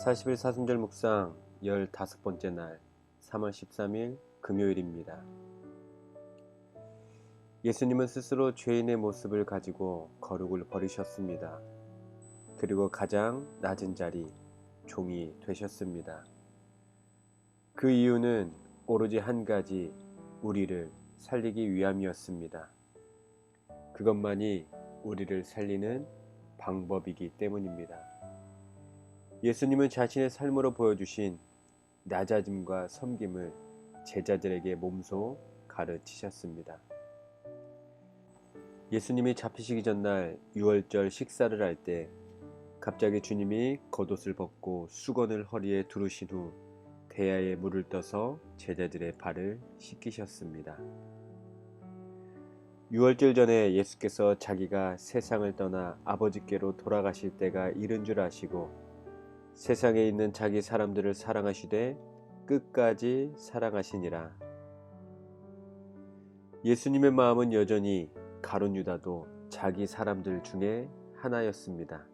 40일 사순절 묵상 15번째 날 3월 13일 금요일입니다. 예수님은 스스로 죄인의 모습을 가지고 거룩을 버리셨습니다. 그리고 가장 낮은 자리, 종이 되셨습니다. 그 이유는 오로지 한 가지, 우리를 살리기 위함이었습니다. 그것만이 우리를 살리는 방법이기 때문입니다. 예수님은 자신의 삶으로 보여주신 낮아짐과 섬김을 제자들에게 몸소 가르치셨습니다. 예수님이 잡히시기 전날 유월절 식사를 할 때 갑자기 주님이 겉옷을 벗고 수건을 허리에 두르신 후 대야에 물을 떠서 제자들의 발을 씻기셨습니다. 유월절 전에 예수께서 자기가 세상을 떠나 아버지께로 돌아가실 때가 이른 줄 아시고 세상에 있는 자기 사람들을 사랑하시되 끝까지 사랑하시니라. 예수님의 마음은 여전히 가룟 유다도 자기 사람들 중에 하나였습니다.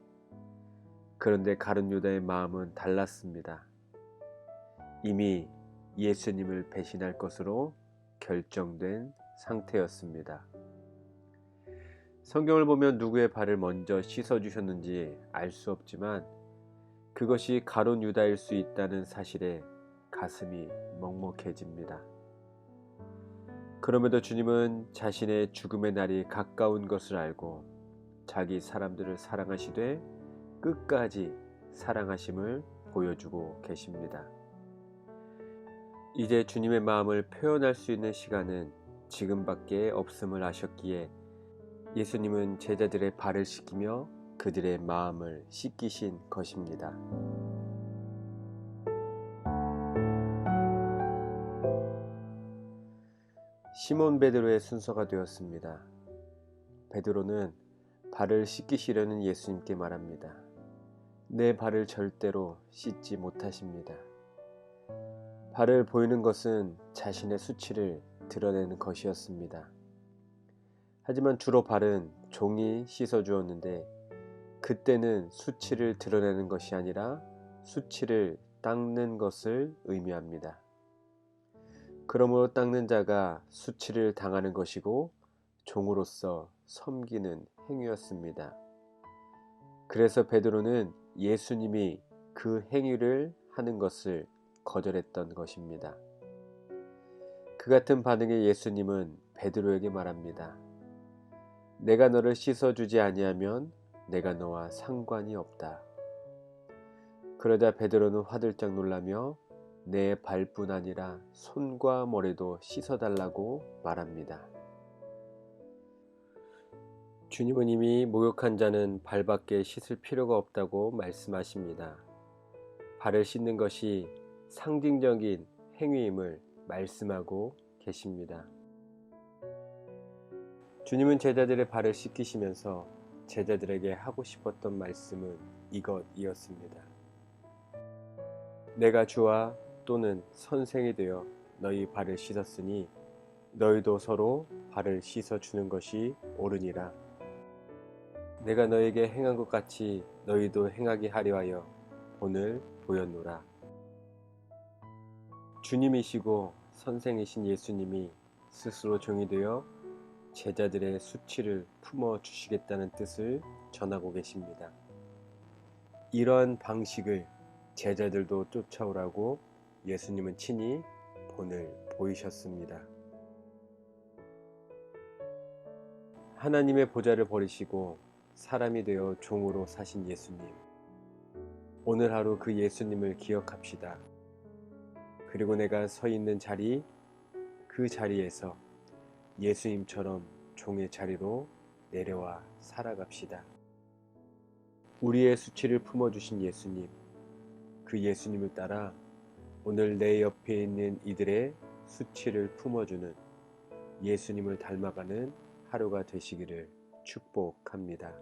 그런데 가룟 유다의 마음은 달랐습니다. 이미 예수님을 배신할 것으로 결정된 상태였습니다. 성경을 보면 누구의 발을 먼저 씻어주셨는지 알 수 없지만 그것이 가룟 유다일 수 있다는 사실에 가슴이 먹먹해집니다. 그럼에도 주님은 자신의 죽음의 날이 가까운 것을 알고 자기 사람들을 사랑하시되 끝까지 사랑하심을 보여주고 계십니다. 이제 주님의 마음을 표현할 수 있는 시간은 지금밖에 없음을 아셨기에 예수님은 제자들의 발을 씻기며 그들의 마음을 씻기신 것입니다. 시몬 베드로의 순서가 되었습니다. 베드로는 발을 씻기시려는 예수님께 말합니다. 내 발을 절대로 씻지 못하십니다. 발을 보이는 것은 자신의 수치를 드러내는 것이었습니다. 하지만 주로 발은 종이 씻어주었는데 그때는 수치를 드러내는 것이 아니라 수치를 닦는 것을 의미합니다. 그러므로 닦는 자가 수치를 당하는 것이고 종으로서 섬기는 행위였습니다. 그래서 베드로는 예수님이 그 행위를 하는 것을 거절했던 것입니다. 그 같은 반응의 예수님은 베드로에게 말합니다. 내가 너를 씻어주지 아니하면 내가 너와 상관이 없다. 그러자 베드로는 화들짝 놀라며 내 발뿐 아니라 손과 머리도 씻어달라고 말합니다. 주님은 이미 목욕한 자는 발밖에 씻을 필요가 없다고 말씀하십니다. 발을 씻는 것이 상징적인 행위임을 말씀하고 계십니다. 주님은 제자들의 발을 씻기시면서 제자들에게 하고 싶었던 말씀은 이것이었습니다. 내가 주와 또는 선생이 되어 너희 발을 씻었으니 너희도 서로 발을 씻어주는 것이 옳으니라. 내가 너에게 행한 것 같이 너희도 행하게 하려 하여 오늘 보였노라. 주님이시고 선생이신 예수님이 스스로 종이 되어 제자들의 수치를 품어주시겠다는 뜻을 전하고 계십니다. 이러한 방식을 제자들도 쫓아오라고 예수님은 친히 본을 보이셨습니다. 하나님의 보좌를 버리시고 사람이 되어 종으로 사신 예수님. 오늘 하루 그 예수님을 기억합시다. 그리고 내가 서 있는 자리, 그 자리에서 예수님처럼 종의 자리로 내려와 살아갑시다. 우리의 수치를 품어주신 예수님, 그 예수님을 따라 오늘 내 옆에 있는 이들의 수치를 품어주는 예수님을 닮아가는 하루가 되시기를 축복합니다.